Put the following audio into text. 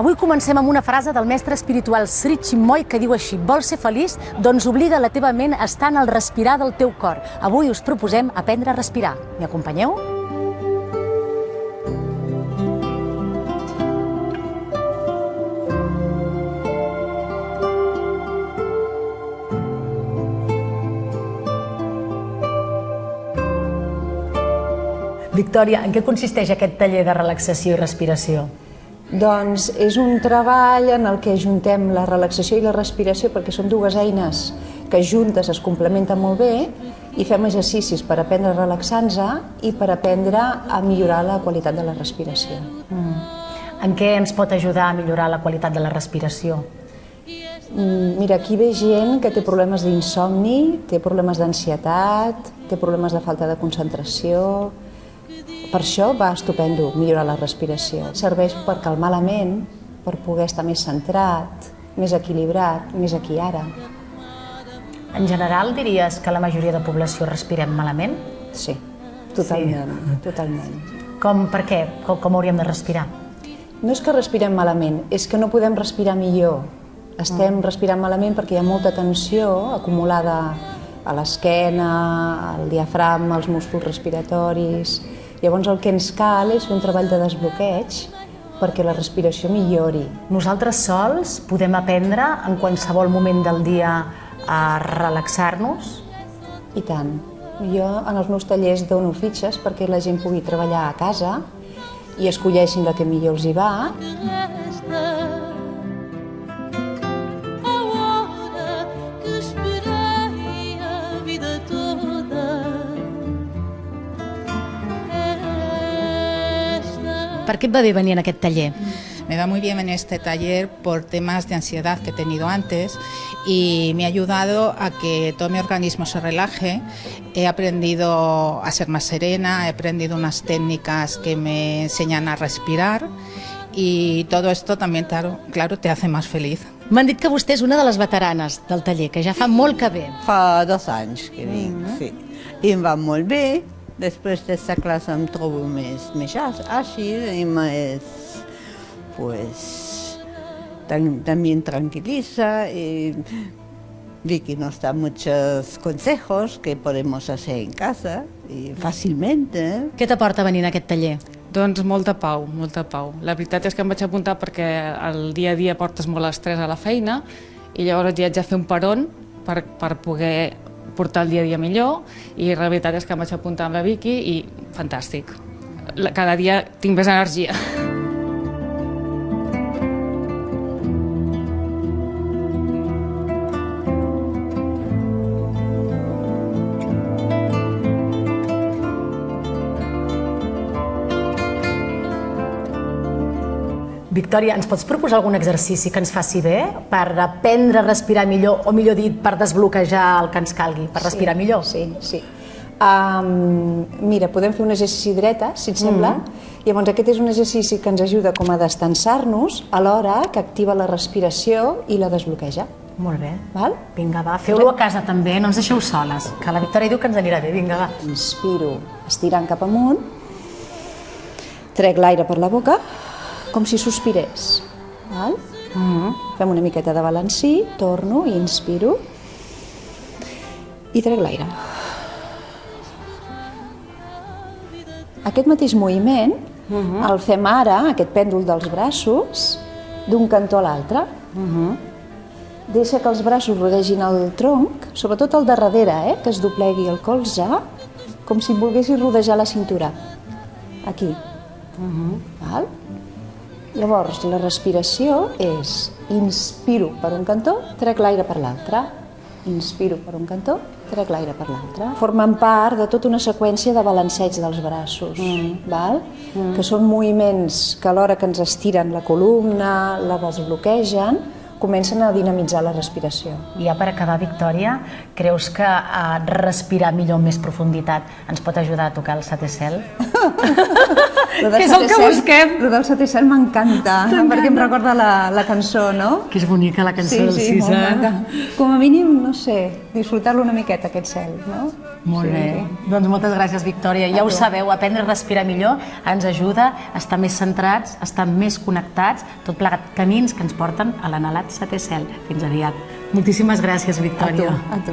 Avui comencem amb una frase del mestre espiritual Sri Chinmoy que diu així: vols ser feliç? Doncs obliga la teva ment a estar en el respirar del teu cor. Avui us proposem aprendre a respirar. M'hi acompanyeu? Victòria, en què consisteix aquest taller de relaxació i respiració? Doncs és un treball en el que ajuntem la relaxació i la respiració perquè són dues eines que juntes es complementen molt bé i fem exercicis per aprendre a relaxar-nos i per aprendre a millorar la qualitat de la respiració. En què ens pot ajudar a millorar la qualitat de la respiració? Mira, aquí ve gent que té problemes d'insomni, té problemes d'ansietat, té problemes de falta de concentració. Per això va estupendo millorar la respiració. Serveix per calmar la ment, per poder estar més centrat, més equilibrat, més aquí i ara. En general diries que la majoria de població respirem malament? Sí, totalment, totalment. Per què? Com hauríem de respirar? No és que respirem malament, és que no podem respirar millor. Estem respirant malament perquè hi ha molta tensió acumulada a l'esquena, al diafragma, als músculs respiratoris. Llavors el que ens cal és fer un treball de desbloqueig perquè la respiració millori. Nosaltres sols podem aprendre en qualsevol moment del dia a relaxar-nos? I tant. Jo en els meus tallers dono fitxes perquè la gent pugui treballar a casa i escolleixin la que millor els hi va. ¿Por qué va venir en aquest taller? Me va muy bien en este taller por temas de ansiedad que he tenido antes y me ha ayudado a que todo mi organismo se relaje. He aprendido a ser más serena, he aprendido unas técnicas que me enseñan a respirar y todo esto también, claro, te hace más feliz. M'han dit que vostè és una de les veteranes del taller, que ja fa molt que ve. Fa 2 anys que vinc, sí. I em va molt bé. Després d'aquesta classe em trobo més àgil i también tranquiliza y Vicky nos da muchos consejos que podemos hacer en casa y fácilmente. Què t'aporta venir a aquest taller? Doncs molta pau, molta pau. La veritat és que em vaig apuntar perquè el dia a dia portes molt estrès a la feina i llavors haig de fer un peron per poder portar el dia a dia millor i la veritat és que em vaig apuntar amb la Vicky i fantàstic. Cada dia tinc més energia. Victòria, ens pots proposar algun exercici que ens faci bé per aprendre a respirar millor, o millor dit, per desbloquejar el que ens calgui, per respirar millor? Sí. Mira, podem fer un exercici dreta, si et sembla. Llavors aquest és un exercici que ens ajuda com a destensar-nos alhora que activa la respiració i la desbloqueja. Molt bé. Val? Vinga, va, feu-lo a casa també, no ens deixeu soles, que la Victòria diu que ens anirà bé, vinga, va. Inspiro, estirant cap amunt. Trec l'aire per la boca, com si sospirés. Val? Fem una miqueta de balancí, torno, inspiro i trec l'aire. Aquest mateix moviment el fem ara, aquest pèndol dels braços, d'un cantó a l'altre. Deixa que els braços rodegin el tronc, sobretot el de darrere, que es doblegui el colze, com si volguessis rodejar la cintura. Aquí. Val? Llavors, la respiració és inspiro per un cantó, trec l'aire per l'altre. Inspiro per un cantó, trec l'aire per l'altre. Formen part de tota una seqüència de balanceig dels braços, val? Que són moviments que alhora que ens estiren la columna, la desbloquegen, comencen a dinamitzar la respiració. I ja per acabar, Victòria, creus que respirar millor amb més profunditat ens pot ajudar a tocar el setè cel? Que és el que busquem. Lo del setè cel m'encanta, perquè em recorda la cançó, no? Que és bonica la cançó del Sí, molt Cisa. maca. Com a mínim, no sé, disfrutar-lo una miqueta, aquest cel, no? Molt bé. Doncs moltes gràcies, Victòria. Ja ho sabeu, aprendre a respirar millor ens ajuda a estar més centrats, a estar més connectats, tot plegat camins que ens porten a l'anhelat setè cel. Fins aviat. Moltíssimes gràcies, Victòria. A tu.